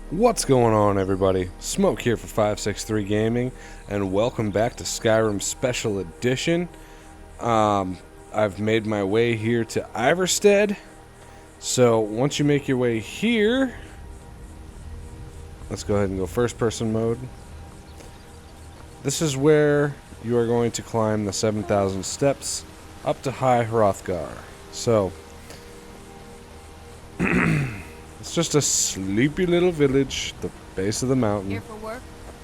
What's going on, everybody? Smoke here for 563 Gaming, and welcome back to Skyrim Special Edition. I've made my way here to Iverstead. So once you make your way here, let's go ahead and go first person mode. This is where you are going to climb the 7,000 steps up to High Hrothgar. So it's just a sleepy little village at the base of the mountain. Here for work?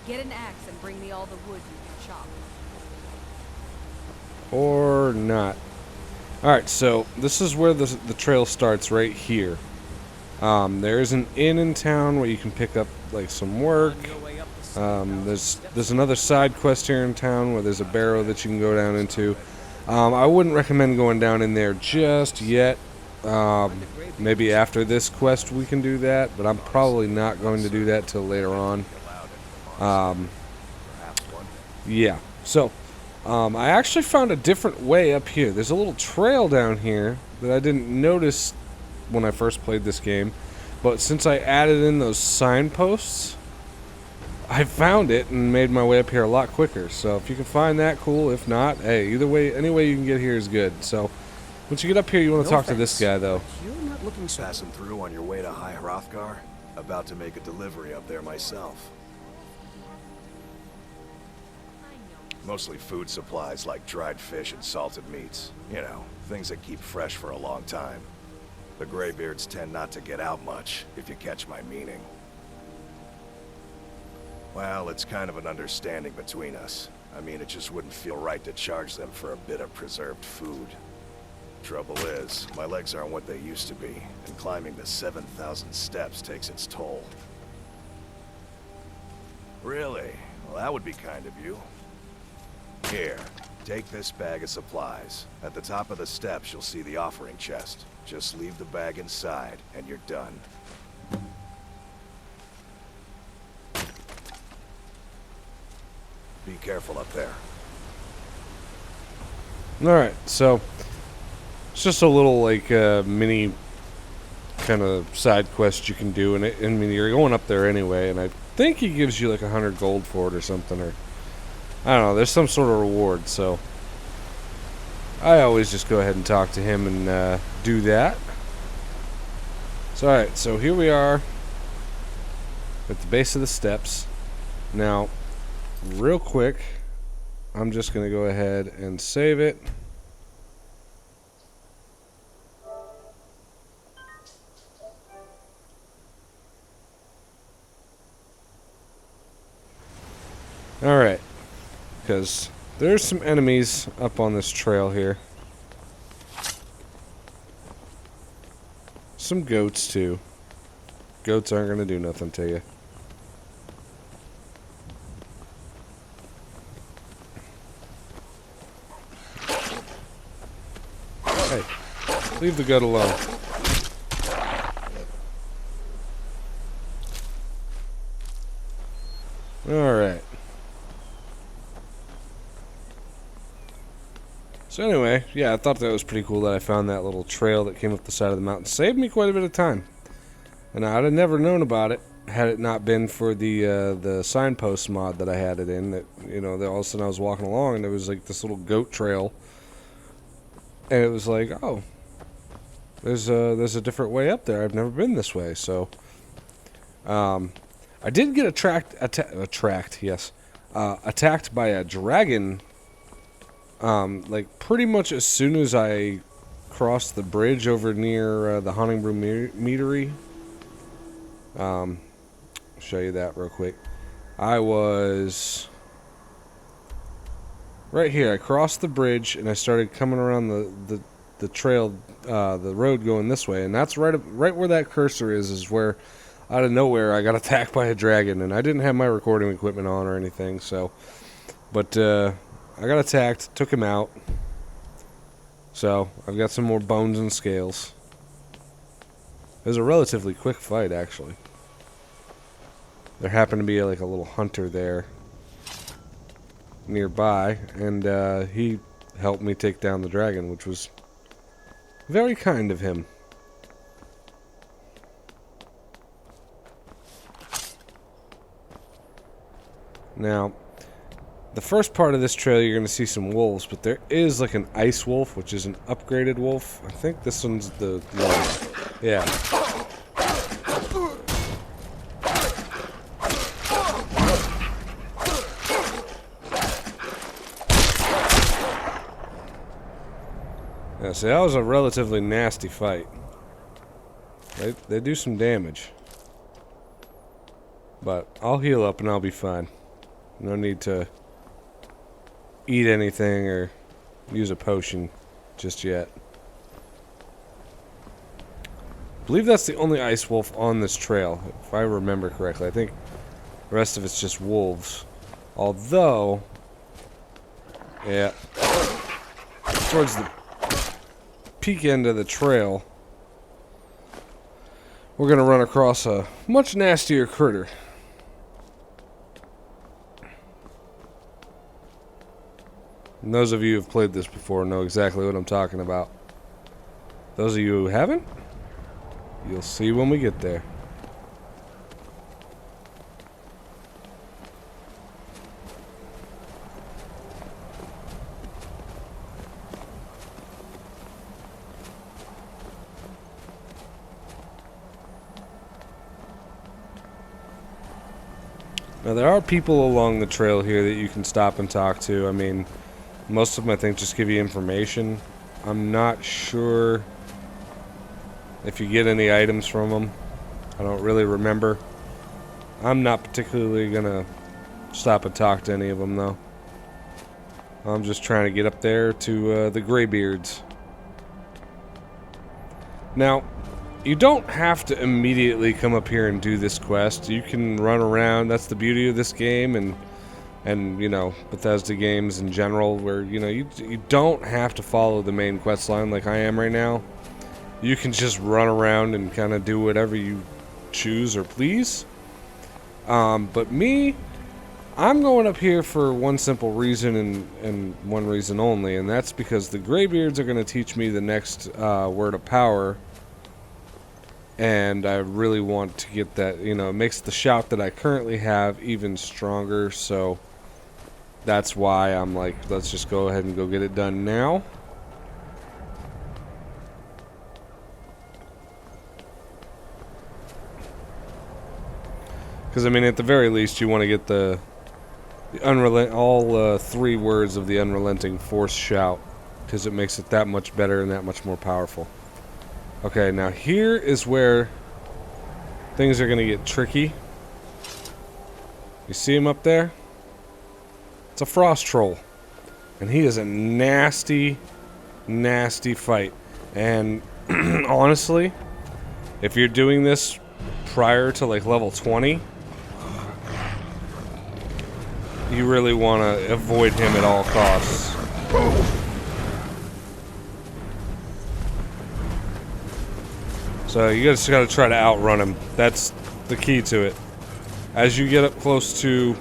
Get an axe and bring me all the wood you can chop. Or not. Alright, so this is where the trail starts, right here. There is an inn in town where you can pick up like some work. There's another side quest here in town where there's a barrow that you can go down into. I wouldn't recommend going down in there just yet. Maybe after this quest we can do that, but I'm probably not going to do that till later on. Yeah, so I actually found a different way up here. There's a little trail down here that I didn't notice when I first played this game, but since I added in those signposts, I found it and made my way up here a lot quicker. So if you can find that, cool. If not, hey, either way, any way you can get here is good. So once you get up here, you want to talk to this guy, though. You're not looking passing through on your way to High Hrothgar? About to make a delivery up there myself. Mostly food supplies like dried fish and salted meats. You know, things that keep fresh for a long time. The Greybeards tend not to get out much, if you catch my meaning. Well, it's kind of an understanding between us. I mean, it just wouldn't feel right to charge them for a bit of preserved food. Trouble is, my legs aren't what they used to be, and climbing the 7,000 steps takes its toll. Really? Well, that would be kind of you. Here, take this bag of supplies. At the top of the steps, you'll see the offering chest. Just leave the bag inside, and you're done. Be careful up there. Alright, so it's just a little like mini kind of side quest you can do, and I mean, you're going up there anyway, and I think he gives you like 100 gold for it or something, or I don't know, there's some sort of reward, so I always just go ahead and talk to him and do that. So alright, so here we are at the base of the steps. Now, real quick, I'm just going to go ahead and save it. Alright, because there's some enemies up on this trail here. Some goats too. Goats aren't going to do nothing to you. Hey, leave the goat alone. Alright. So anyway, yeah, I thought that was pretty cool that I found that little trail that came up the side of the mountain. Saved me quite a bit of time. And I'd have never known about it had it not been for the signpost mod that I had it in. That, you know, that all of a sudden I was walking along and there was like this little goat trail. And it was like, oh, there's a different way up there. I've never been this way. So I did get attacked by a dragon. Like pretty much as soon as I crossed the bridge over near the Honningbrew Meadery. I'll show you that real quick. I was right here. I crossed the bridge and I started coming around the trail, the road going this way, and that's right where that cursor is where out of nowhere I got attacked by a dragon, and I didn't have my recording equipment on or anything, so but I got attacked, took him out. So, I've got some more bones and scales. It was a relatively quick fight, actually. There happened to be like a little hunter there nearby, and he helped me take down the dragon, which was very kind of him. Now, the first part of this trail, you're going to see some wolves, but there is like an ice wolf, which is an upgraded wolf. I think this one's the one. Yeah. Yeah, see, that was a relatively nasty fight. They do some damage. But I'll heal up and I'll be fine. No need to eat anything or use a potion just yet. I believe that's the only ice wolf on this trail, if I remember correctly. I think the rest of it's just wolves. Although, yeah, towards the peak end of the trail, we're going to run across a much nastier critter. And those of you who have played this before know exactly what I'm talking about. Those of you who haven't, you'll see when we get there. Now, there are people along the trail here that you can stop and talk to. I mean, most of them, I think, just give you information. I'm not sure if you get any items from them. I don't really remember. I'm not particularly going to stop and talk to any of them, though. I'm just trying to get up there to the Greybeards. Now, you don't have to immediately come up here and do this quest. You can run around. That's the beauty of this game, and you know, Bethesda games in general, where you know you don't have to follow the main quest line like I am right now. You can just run around and kind of do whatever you choose or please. But me, I'm going up here for one simple reason and one reason only, and that's because the Greybeards are going to teach me the next word of power. And I really want to get that, you know, it makes the shout that I currently have even stronger, so that's why I'm like, let's just go ahead and go get it done now. Because, I mean, at the very least, you want to get all 3 words of the unrelenting force shout, because it makes it that much better and that much more powerful. Okay, now here is where things are going to get tricky. You see him up there? It's a frost troll. And he is a nasty, nasty fight. And honestly, if you're doing this prior to like level 20, you really want to avoid him at all costs. So you just got to try to outrun him. That's the key to it. As you get up close to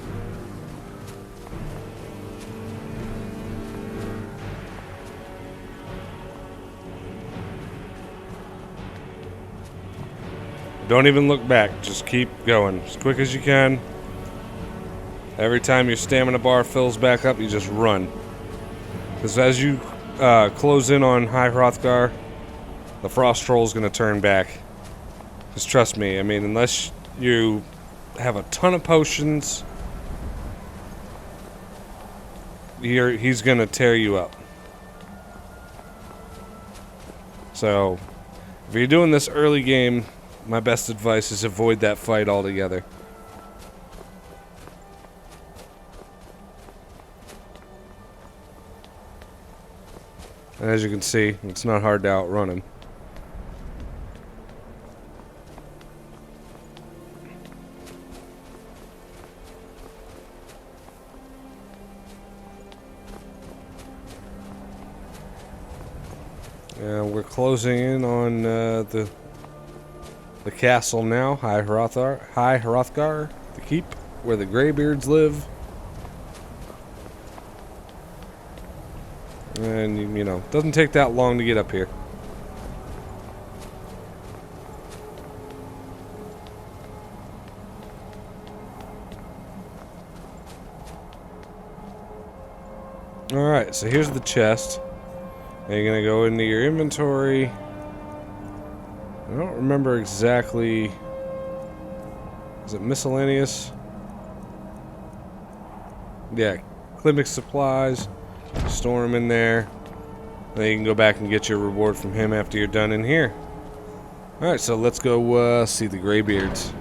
don't even look back. Just keep going as quick as you can. Every time your stamina bar fills back up, you just run. Because as you close in on High Hrothgar, the frost troll is going to turn back. Just trust me. I mean, unless you have a ton of potions, he's going to tear you up. So, if you're doing this early game, my best advice is avoid that fight altogether. And as you can see, it's not hard to outrun him. And we're closing in on the castle now, High Hrothgar, the keep where the Greybeards live. And you know, it doesn't take that long to get up here. Alright, so here's the chest. Now you're gonna go into your inventory. I don't remember exactly. Is it miscellaneous? Yeah, clinic supplies. Store them in there. Then you can go back and get your reward from him after you're done in here. Alright, so let's go see the Greybeards.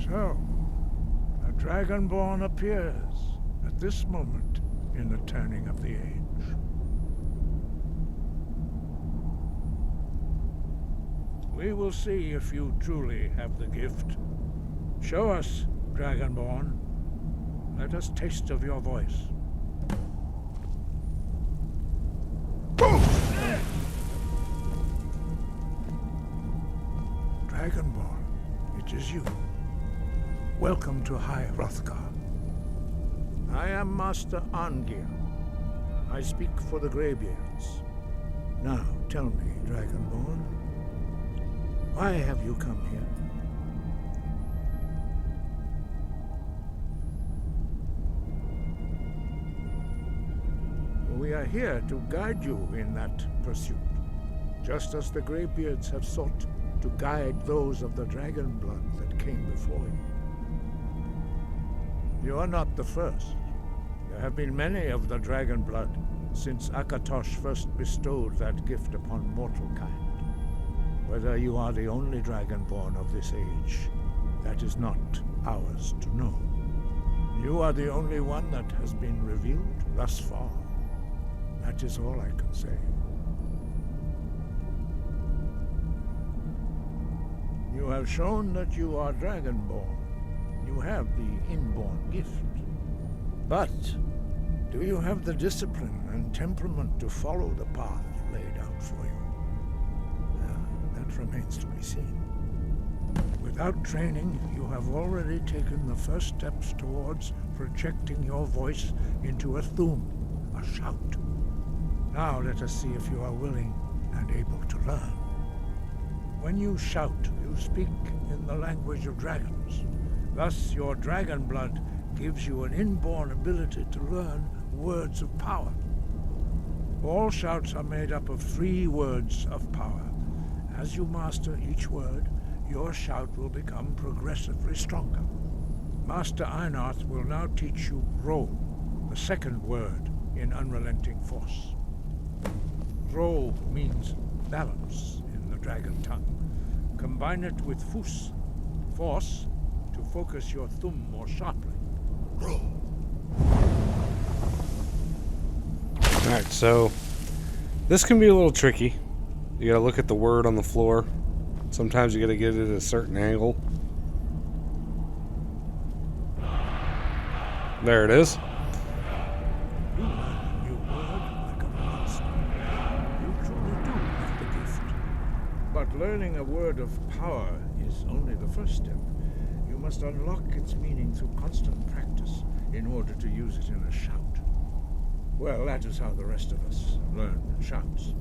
So, a Dragonborn appears at this moment in the turning of the age. We will see if you truly have the gift. Show us, Dragonborn. Let us taste of your voice. Dragonborn, it is you. Welcome to High Hrothgar. I am Master Arngir. I speak for the Greybeards. Now, tell me, Dragonborn, why have you come here? We are here to guide you in that pursuit, just as the Greybeards have sought to guide those of the dragon blood that came before you. You are not the first. There have been many of the dragon blood since Akatosh first bestowed that gift upon mortal kind. Whether you are the only dragonborn of this age, that is not ours to know. You are the only one that has been revealed thus far. That is all I can say. You have shown that you are dragonborn. You have the inborn gift. But do you have the discipline and temperament to follow the path laid out for you? That remains to be seen. Without training, you have already taken the first steps towards projecting your voice into a thum, a shout. Now let us see if you are willing and able to learn. When you shout, you speak in the language of dragons. Thus, your dragon blood gives you an inborn ability to learn words of power. All shouts are made up of 3 words of power. As you master each word, your shout will become progressively stronger. Master Einarth will now teach you Ro, the second word in Unrelenting Force. Ro means balance in the dragon tongue. Combine it with Fus, force, to focus your thumb more sharply. Ro. Alright, so this can be a little tricky. You gotta look at the word on the floor. Sometimes you gotta get it at a certain angle. There it is. You learn a new word like a monster. You truly do have the gift. But learning a word of power is only the first step. You must unlock its meaning through constant practice in order to use it in a shout. Well, that is how the rest of us learn shouts.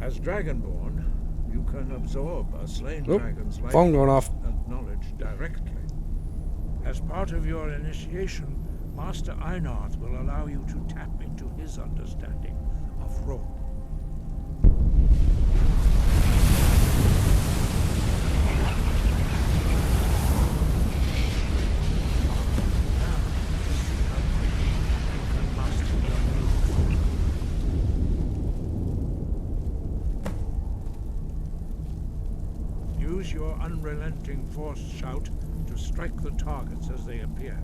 As Dragonborn, you can absorb a slain dragon's life phone going off. and knowledge directly. As part of your initiation, Master Einarth will allow you to tap into his understanding of Ro. Use your unrelenting force shout to strike the targets as they appear.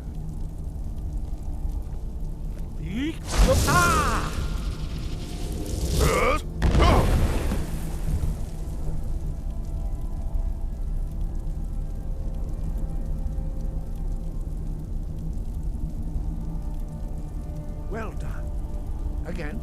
Well done. Again.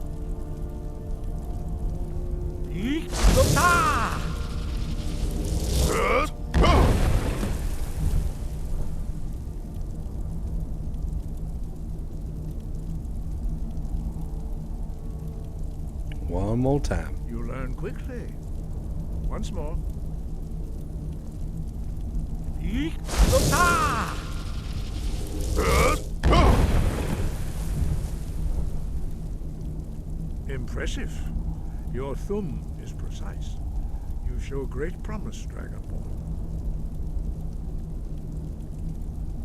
One more time. You learn quickly. Once more. Yeek. Ah! Impressive. Your thumb is precise. You show great promise, Dragonborn.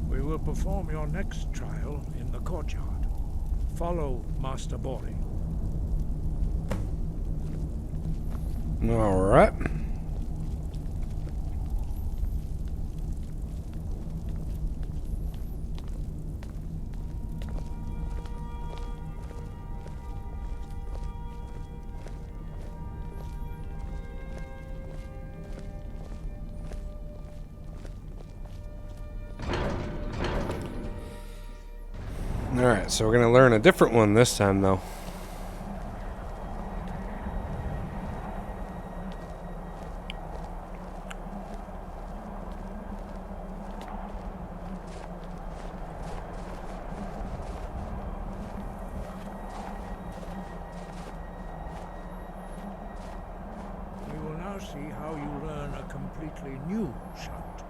We will perform your next trial in the courtyard. Follow Master Bori. All right. Alright, so we're going to learn a different one this time, though. We will now see how you learn a completely new shout.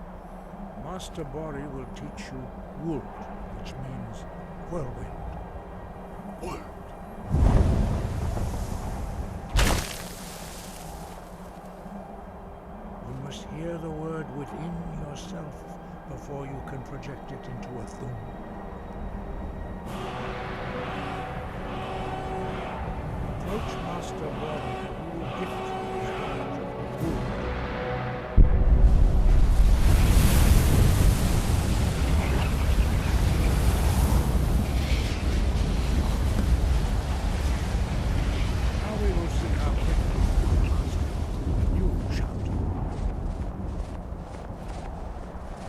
Master Bori will teach you Wold, which means whirlwind. Wold. You must hear the word within yourself before you can project it into a thum. Approach Master Bori and he will gift you his knowledge of Wold.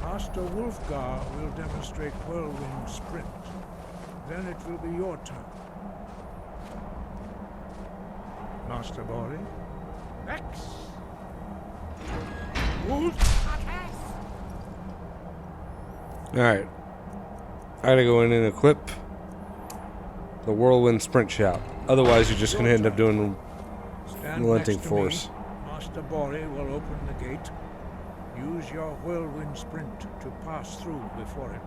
Master Wolfgar will demonstrate Whirlwind Sprint. Then it will be your turn. Master Bori. X. Wolf. Alright. I gotta go in and equip the Whirlwind Sprint Shout. Otherwise, you're just gonna end up doing relenting force. Master Bori will open the gate. Use your Whirlwind Sprint to pass through before it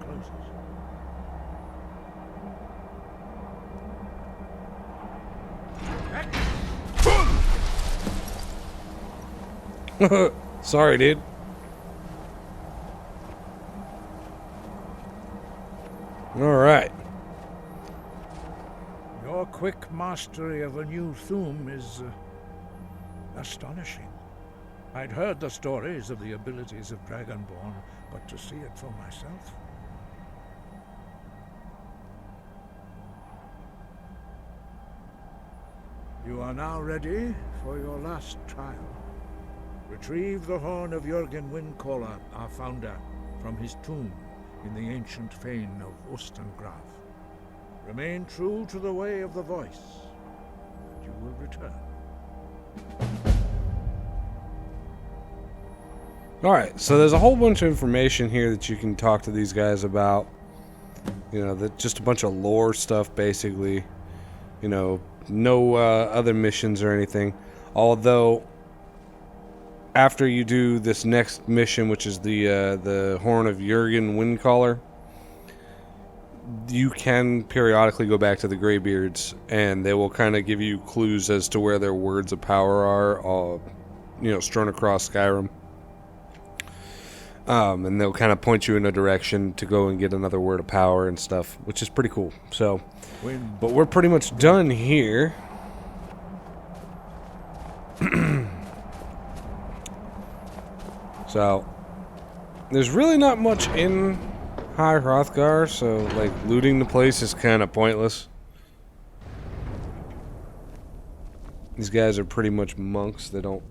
closes. Sorry, dude. Alright. Your quick mastery of a new thum is astonishing. I'd heard the stories of the abilities of Dragonborn, but to see it for myself... You are now ready for your last trial. Retrieve the horn of Jürgen Windcaller, our founder, from his tomb in the ancient fane of Ostengraf. Remain true to the way of the voice, and you will return. Alright, so there's a whole bunch of information here that you can talk to these guys about. You know, that just a bunch of lore stuff, basically. You know, no other missions or anything. Although, after you do this next mission, which is the Horn of Jürgen Windcaller, you can periodically go back to the Greybeards, and they will kind of give you clues as to where their words of power are, you know, strewn across Skyrim. And they'll kind of point you in a direction to go and get another word of power and stuff, which is pretty cool. So, but we're pretty much done here. So, there's really not much in High Hrothgar, so like looting the place is kind of pointless. These guys are pretty much monks. They don't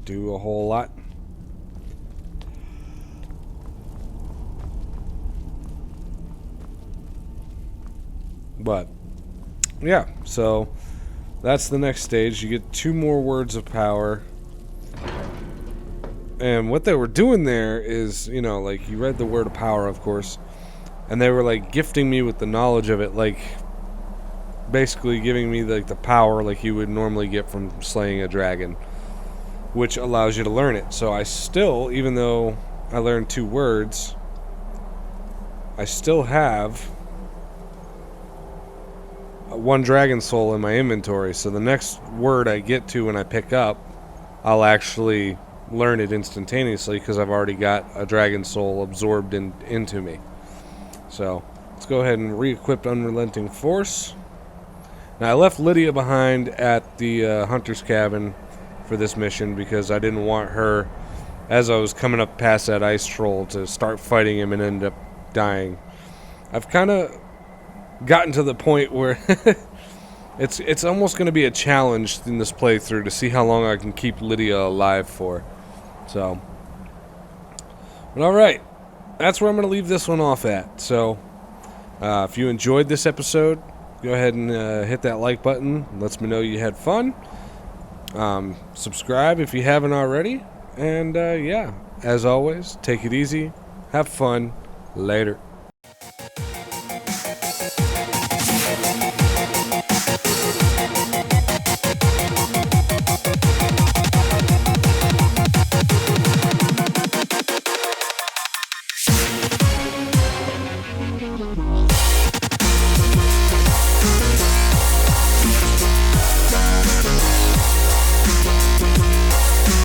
do a whole lot. But, yeah, so that's the next stage. You get 2 more words of power. And what they were doing there is, you know, like, you read the word of power, of course. And they were, like, gifting me with the knowledge of it. Like, basically giving me like the power like you would normally get from slaying a dragon, which allows you to learn it. So I still, even though I learned 2 words, I still have 1 dragon soul in my inventory. So the next word I get to when I pick up, I'll actually learn it instantaneously because I've already got a dragon soul absorbed into me. So let's go ahead and re-equip Unrelenting Force. Now I left Lydia behind at the hunter's cabin for this mission because I didn't want her, as I was coming up past that ice troll, to start fighting him and end up dying. I've kind of gotten to the point where it's almost going to be a challenge in this playthrough to see how long I can keep Lydia alive for. So, but alright, that's where I'm going to leave this one off at. So, if you enjoyed this episode, go ahead and hit that like button. It lets me know you had fun. Subscribe if you haven't already. And yeah, as always, take it easy, have fun, later.